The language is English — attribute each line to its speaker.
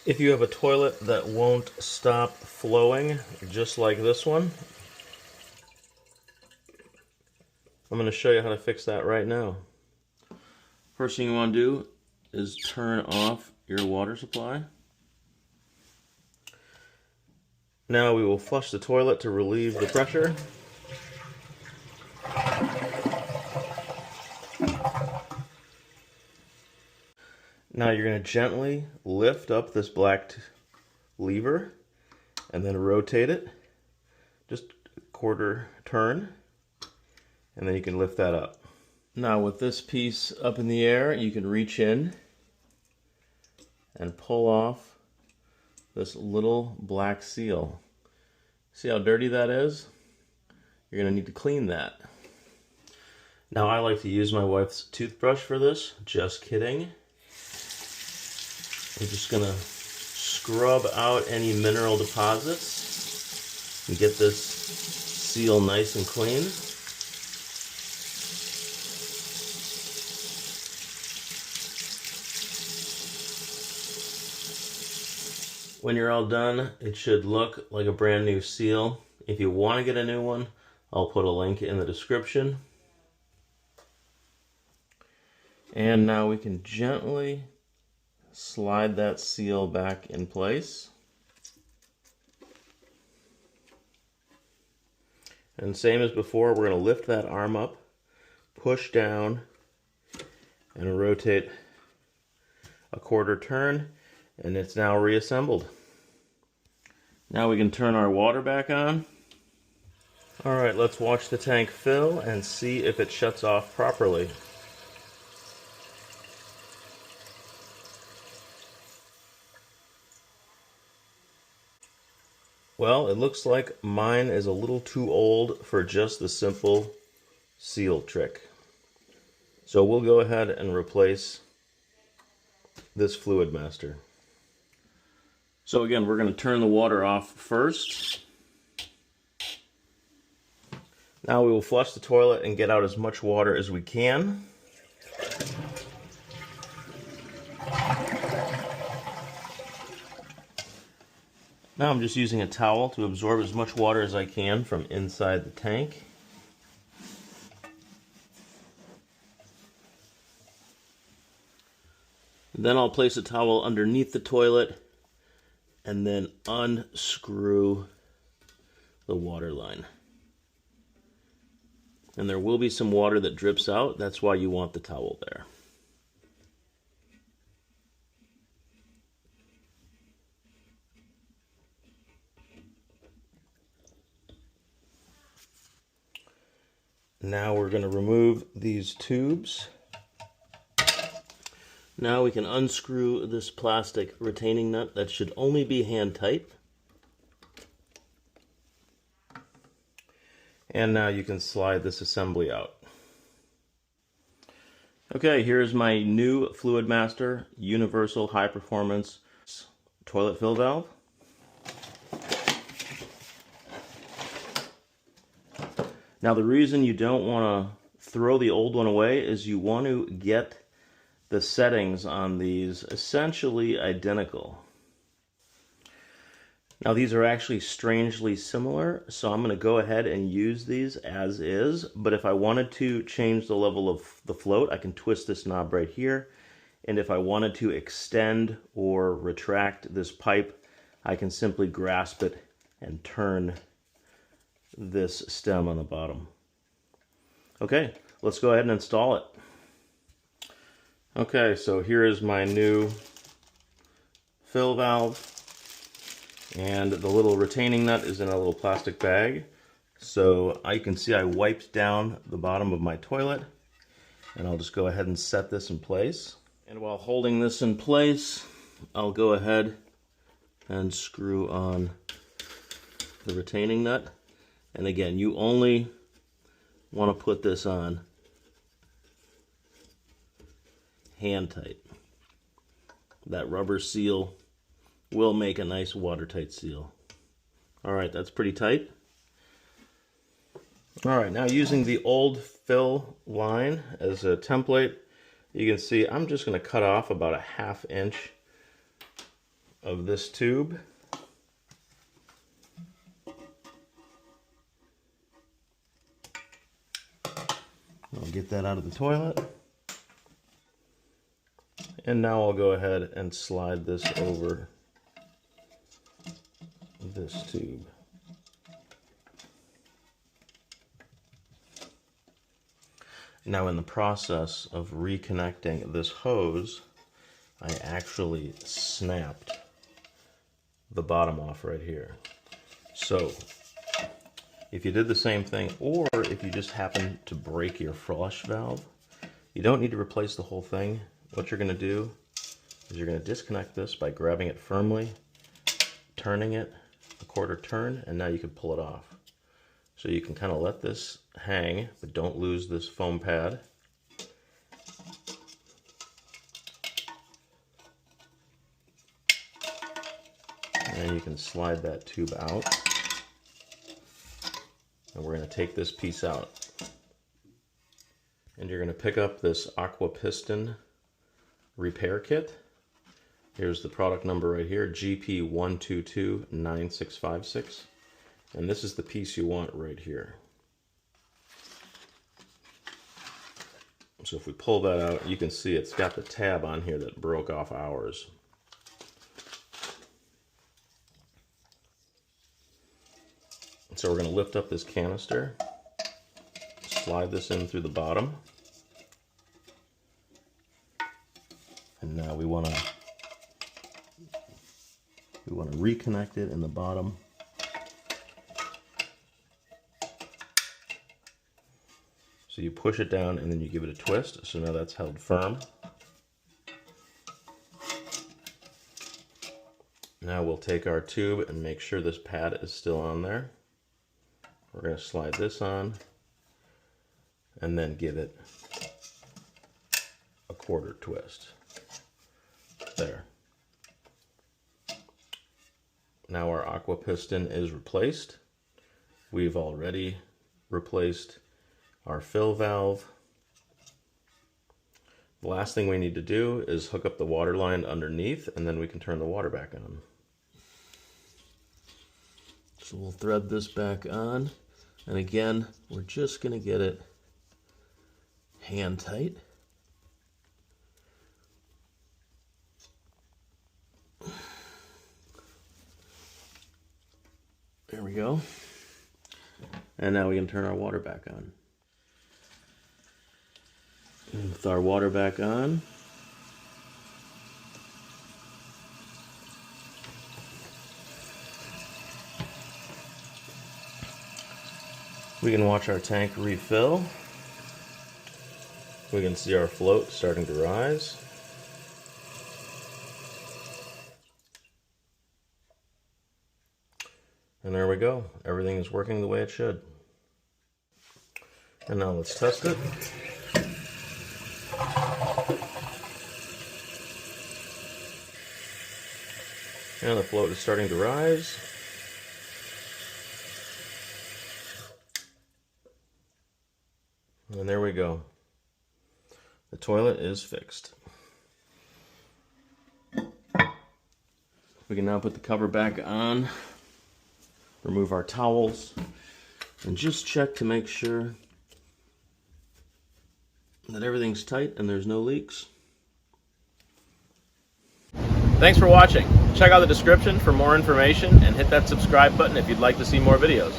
Speaker 1: If you have a toilet that won't stop flowing, just like this one, I'm going to show you how to fix that right now. First thing you want to do is turn off your water supply. Now we will flush the toilet to relieve the pressure. Now you're going to gently lift up this black lever and then rotate it just a quarter turn, and then you can lift that up. Now with this piece up in the air, you can reach in and pull off this little black seal. See how dirty that is? You're going to need to clean that. Now I like to use my wife's toothbrush for this. Just kidding. I'm just going to scrub out any mineral deposits and get this seal nice and clean. When you're all done, it should look like a brand new seal. If you want to get a new one, I'll put a link in the description. And now we can gently slide that seal back in place. And same as before, we're going to lift that arm up, push down, and rotate a quarter turn, and it's now reassembled. Now we can turn our water back on. Alright, let's watch the tank fill and see if it shuts off properly. Well, it looks like mine is a little too old for just the simple seal trick. So we'll go ahead and replace this Fluidmaster. So again, we're going to turn the water off first. Now we will flush the toilet and get out as much water as we can. Now I'm just using a towel to absorb as much water as I can from inside the tank. Then I'll place a towel underneath the toilet and then unscrew the water line. And there will be some water that drips out. That's why you want the towel there. Now we're going to remove these tubes. Now we can unscrew this plastic retaining nut that should only be hand tight. And now you can slide this assembly out. Okay, here's my new Fluidmaster Universal High Performance Toilet Fill Valve. Now the reason you don't want to throw the old one away is you want to get the settings on these essentially identical. Now these are actually strangely similar, so I'm going to go ahead and use these as is, but if I wanted to change the level of the float, I can twist this knob right here, and if I wanted to extend or retract this pipe, I can simply grasp it and turn this stem on the bottom. Okay, let's go ahead and install it. Okay, so here is my new fill valve, and the little retaining nut is in a little plastic bag. So you can see I wiped down the bottom of my toilet, and I'll just go ahead and set this in place. And while holding this in place, I'll go ahead and screw on the retaining nut. And again, you only want to put this on hand tight. That rubber seal will make a nice watertight seal. Alright, that's pretty tight. Alright, now using the old fill line as a template, you can see I'm just going to cut off about a 1/2 inch of this tube. I'll get that out of the toilet. And now I'll go ahead and slide this over this tube. Now in the process of reconnecting this hose, I actually snapped the bottom off right here. So if you did the same thing, or if you just happen to break your flush valve, you don't need to replace the whole thing. What you're going to do is you're going to disconnect this by grabbing it firmly, turning it a quarter turn, and now you can pull it off. So you can kind of let this hang, but don't lose this foam pad. And you can slide that tube out. And we're going to take this piece out. And you're going to pick up this aqua piston repair kit. Here's the product number right here, GP1229656. And this is the piece you want right here. So if we pull that out, you can see it's got the tab on here that broke off ours. So we're going to lift up this canister, slide this in through the bottom, and now we want to reconnect it in the bottom. So you push it down and then you give it a twist. So now that's held firm. Now we'll take our tube and make sure this pad is still on there. We're going to slide this on and then give it a quarter twist. There. Now our aqua piston is replaced. We've already replaced our fill valve. The last thing we need to do is hook up the water line underneath, and then we can turn the water back on. So we'll thread this back on, and again, we're just going to get it hand tight. There we go. And now we can turn our water back on. And with our water back on, we can watch our tank refill. We can see our float starting to rise. And there we go. Everything is working the way it should. And now let's test it. And the float is starting to rise. And there we go. The toilet is fixed. We can now put the cover back on, remove our towels, and just check to make sure that everything's tight and there's no leaks. Thanks for watching. Check out the description for more information and hit that subscribe button if you'd like to see more videos.